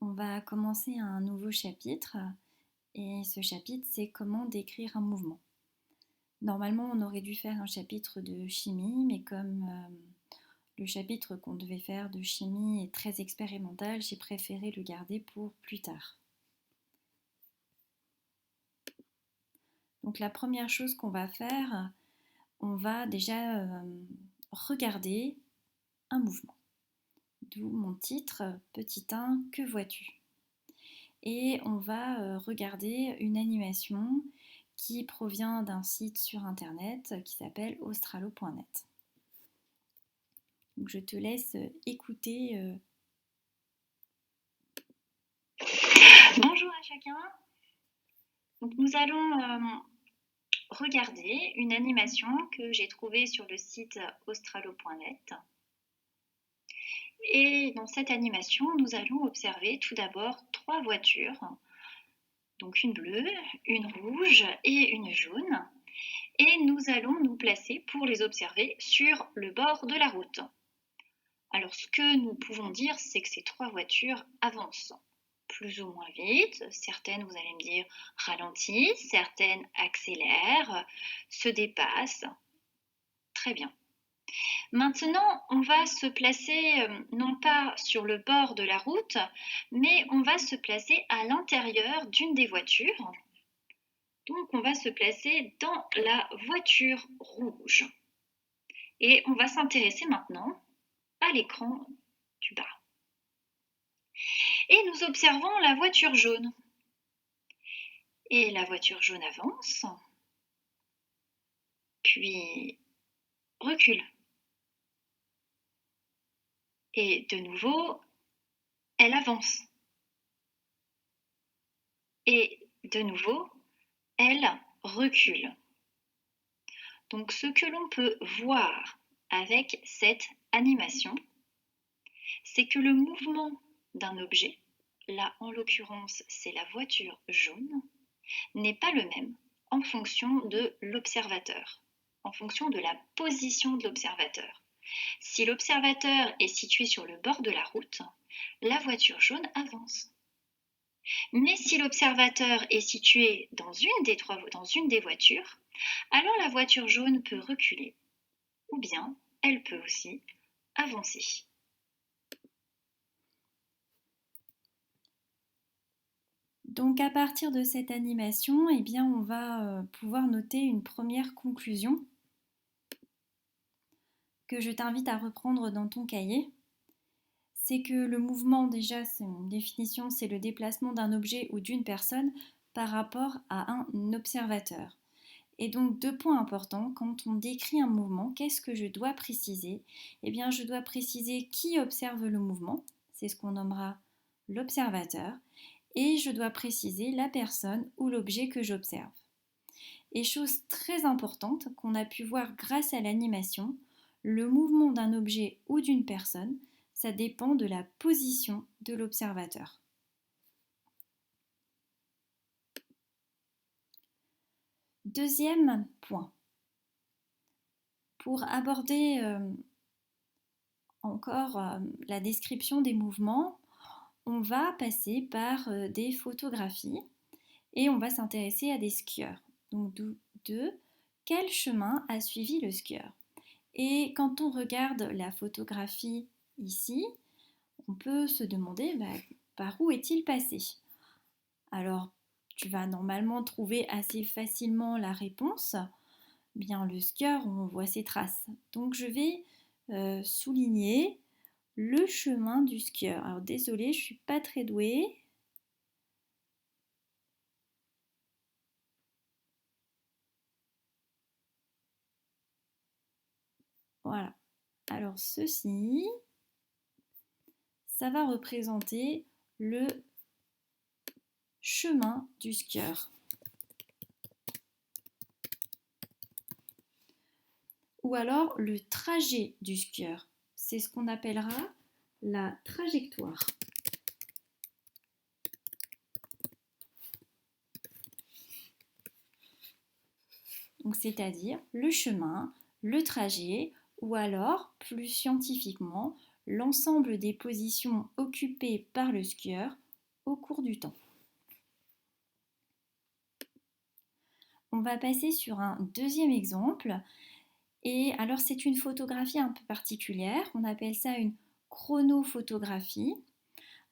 on va commencer un nouveau chapitre et ce chapitre c'est comment décrire un mouvement. Normalement on aurait dû faire un chapitre de chimie mais comme le chapitre qu'on devait faire de chimie est très expérimental, j'ai préféré le garder pour plus tard. Donc la première chose qu'on va faire, on va déjà regarder un mouvement. D'où mon titre, petit 1, que vois-tu? Et on va regarder une animation qui provient d'un site sur internet qui s'appelle australo.net. Donc je te laisse écouter. Bonjour à chacun. Donc nous allons regarder une animation que j'ai trouvée sur le site australo.net. Et dans cette animation, nous allons observer tout d'abord 3 voitures. Donc une bleue, une rouge et une jaune. Et nous allons nous placer pour les observer sur le bord de la route. Alors ce que nous pouvons dire, c'est que ces 3 voitures avancent plus ou moins vite. Certaines, vous allez me dire, ralentissent, certaines accélèrent, se dépassent. Très bien. Maintenant, on va se placer non pas sur le bord de la route, mais on va se placer à l'intérieur d'une des voitures. Donc, on va se placer dans la voiture rouge. Et on va s'intéresser maintenant à l'écran du bas. Et nous observons la voiture jaune. Et la voiture jaune avance, puis recule. Et de nouveau, elle avance. Et de nouveau, elle recule. Donc ce que l'on peut voir avec cette animation, c'est que le mouvement d'un objet, là en l'occurrence c'est la voiture jaune, n'est pas le même en fonction de l'observateur, en fonction de la position de l'observateur. Si l'observateur est situé sur le bord de la route, la voiture jaune avance. Mais si l'observateur est situé dans une des voitures, alors la voiture jaune peut reculer, ou bien elle peut aussi avancer. Donc à partir de cette animation, eh bien, on va pouvoir noter une première conclusion que je t'invite à reprendre dans ton cahier. C'est que le mouvement, déjà, c'est une définition, c'est le déplacement d'un objet ou d'une personne par rapport à un observateur. Et donc, 2 points importants, quand on décrit un mouvement, qu'est-ce que je dois préciser? Eh bien, je dois préciser qui observe le mouvement, c'est ce qu'on nommera l'observateur, et je dois préciser la personne ou l'objet que j'observe. Et chose très importante qu'on a pu voir grâce à l'animation, le mouvement d'un objet ou d'une personne, ça dépend de la position de l'observateur. Deuxième point. Pour aborder encore la description des mouvements, on va passer par des photographies et on va s'intéresser à des skieurs. Donc de quel chemin a suivi le skieur? Et quand on regarde la photographie ici, on peut se demander par où est-il passé? Alors, tu vas normalement trouver assez facilement la réponse. Bien, le skieur, on voit ses traces. Donc, je vais souligner le chemin du skieur. Alors, désolée, je ne suis pas très douée. Voilà. Alors, ceci, ça va représenter le chemin du skieur. Ou alors le trajet du skieur. C'est ce qu'on appellera la trajectoire. Donc c'est-à-dire le chemin, le trajet ou alors plus scientifiquement l'ensemble des positions occupées par le skieur au cours du temps. On va passer sur un deuxième exemple. Et alors c'est une photographie un peu particulière, on appelle ça une chronophotographie.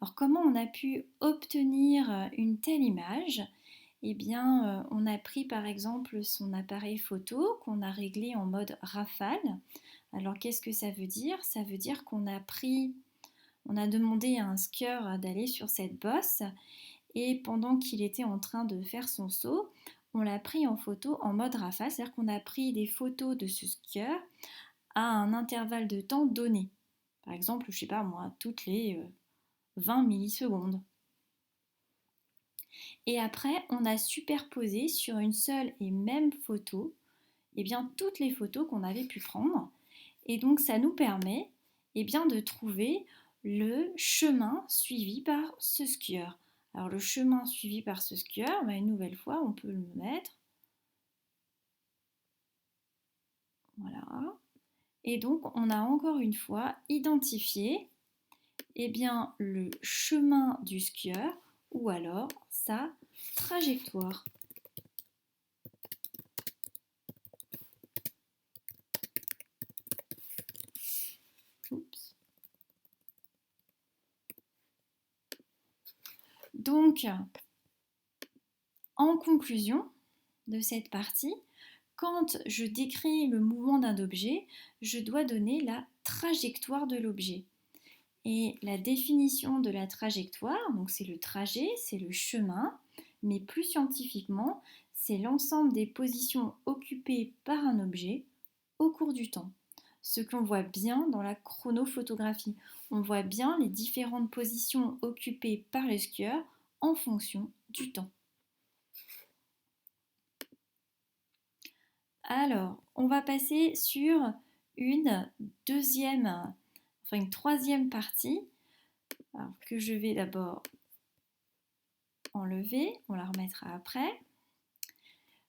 Alors comment on a pu obtenir une telle image? Eh bien, on a pris par exemple son appareil photo qu'on a réglé en mode rafale. Alors qu'est-ce que ça veut dire? Ça veut dire qu'on a demandé à un skieur d'aller sur cette bosse et pendant qu'il était en train de faire son saut, on l'a pris en photo en mode rafale, c'est-à-dire qu'on a pris des photos de ce skieur à un intervalle de temps donné. Par exemple, je ne sais pas moi, toutes les 20 millisecondes. Et après, on a superposé sur une seule et même photo eh bien, toutes les photos qu'on avait pu prendre. Et donc, ça nous permet eh bien, de trouver le chemin suivi par ce skieur. Alors, le chemin suivi par ce skieur, une nouvelle fois, on peut le mettre. Voilà. Et donc, on a encore une fois identifié eh bien, le chemin du skieur ou alors sa trajectoire. Oups. Donc, en conclusion de cette partie, quand je décris le mouvement d'un objet, je dois donner la trajectoire de l'objet. Et la définition de la trajectoire, donc c'est le trajet, c'est le chemin, mais plus scientifiquement, c'est l'ensemble des positions occupées par un objet au cours du temps. Ce qu'on voit bien dans la chronophotographie. On voit bien les différentes positions occupées par le skieur en fonction du temps. Alors, on va passer sur une troisième partie que je vais d'abord enlever, on la remettra après.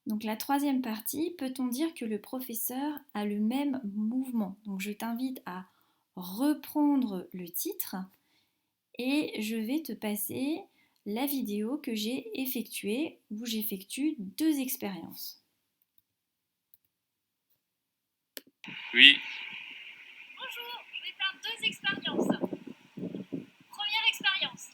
Donc la troisième partie, peut-on dire que le professeur a le même mouvement? Donc je t'invite à reprendre le titre et je vais te passer la vidéo que j'ai effectuée où j'effectue 2 expériences. Oui. Bonjour, je vais faire 2 expériences. Première expérience.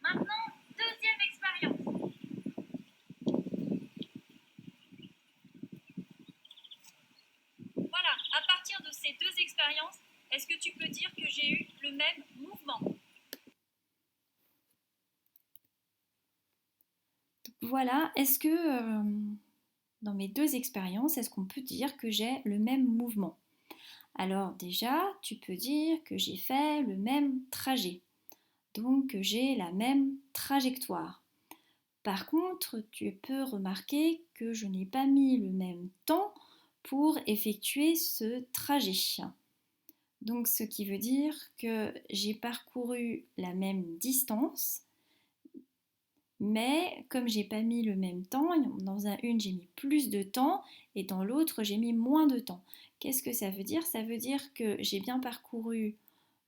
Maintenant, deuxième expérience. Voilà, à partir de ces 2 expériences, est-ce que tu peux dire que j'ai eu le même mouvement? Voilà, est-ce que dans mes 2 expériences, est-ce qu'on peut dire que j'ai le même mouvement? Alors déjà, tu peux dire que j'ai fait le même trajet, donc que j'ai la même trajectoire. Par contre, tu peux remarquer que je n'ai pas mis le même temps pour effectuer ce trajet. Donc ce qui veut dire que j'ai parcouru la même distance, mais comme j'ai pas mis le même temps, dans une j'ai mis plus de temps et dans l'autre j'ai mis moins de temps. Qu'est-ce que ça veut dire? Ça veut dire que j'ai bien parcouru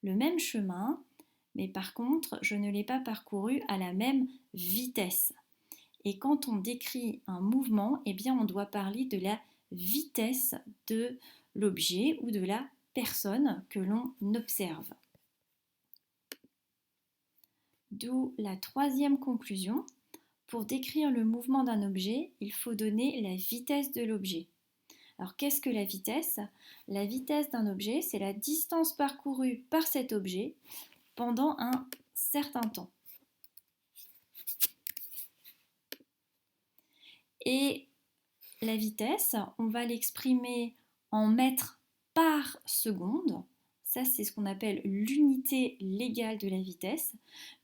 le même chemin, mais par contre je ne l'ai pas parcouru à la même vitesse. Et quand on décrit un mouvement, eh bien on doit parler de la vitesse de l'objet ou de la personne que l'on observe. D'où la troisième conclusion. Pour décrire le mouvement d'un objet, il faut donner la vitesse de l'objet. Alors qu'est-ce que la vitesse? La vitesse d'un objet, c'est la distance parcourue par cet objet pendant un certain temps. Et la vitesse, on va l'exprimer en mètres par seconde. Ça, c'est ce qu'on appelle l'unité légale de la vitesse,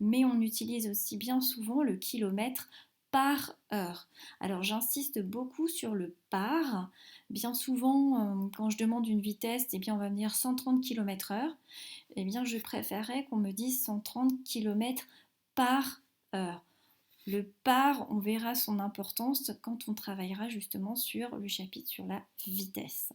mais on utilise aussi bien souvent le kilomètre par heure. Alors j'insiste beaucoup sur le par. Bien souvent, quand je demande une vitesse, eh bien, on va me dire 130 km/h. Eh bien, je préférerais qu'on me dise 130 km par heure. Le par, on verra son importance quand on travaillera justement sur le chapitre sur la vitesse.